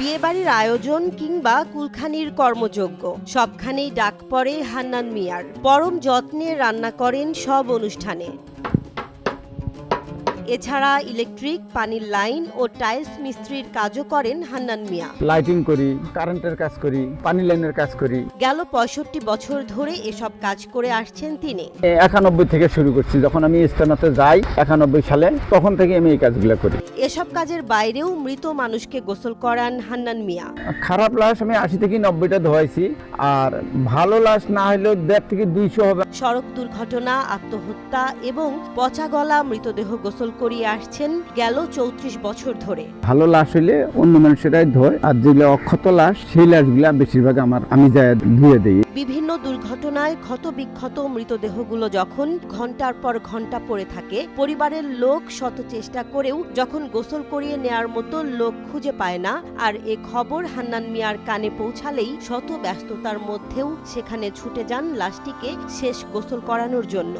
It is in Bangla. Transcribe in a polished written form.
বিয়েবাড়ির আয়োজন কিংবা কুলখানির কর্মযজ্ঞ সবখানেই ডাক পড়ে হান্নান মিয়ার। পরম যত্নে রান্না করেন সব অনুষ্ঠানে। এছাড়া ইলেকট্রিক, পানির লাইন ও টাইলস মিস্ত্রির কাজও করেন হান্নান মিয়া। লাইটিং করি, কারেন্টের কাজ করি, পানি লাইনের কাজ করি। গেল ৬৫ বছর ধরে এসব কাজ করে আসছেন তিনি। 91 থেকে শুরু করছি, যখন আমি ইস্তানাতে যাই 91 সালে, তখন থেকে আমি এই কাজগুলো করি। এসব কাজের বাইরেও মৃত মানুষকে গোসল করান হান্নান মিয়া। খারাপ লাশ আমি 80 থেকে 90টা ধোয়াইছি, আর ভালো লাশ না হলেও 1.5 থেকে 200 হবে। সড়ক দুর্ঘটনা, আত্মহত্যা এবং পচা গলা মৃতদেহ গোসল করিয়ে আসছেন গেল ৩৪ বছর ধরে। ভালো লাশ হইলে অন্য মানুষেরাই ধোয়, আর যেগুলো অক্ষত লাশ সেই লাশগুলা বেশিরভাগ আমি যায় ধুয়ে দিই। বিভিন্ন দুর্ঘটনায় ক্ষত বিক্ষত মৃতদেহগুলো যখন ঘন্টার পর ঘন্টা পড়ে থাকে, পরিবারের লোক শত চেষ্টা করেও যখন গোসল করিয়ে নেয়ার মতো লোক খুঁজে পায় না, আর এ খবর হান্নান মিয়ার কানে পৌঁছালেই শত ব্যস্ততার মধ্যেও সেখানে ছুটে যান লাশটিকে শেষ গোসল করানোর জন্য।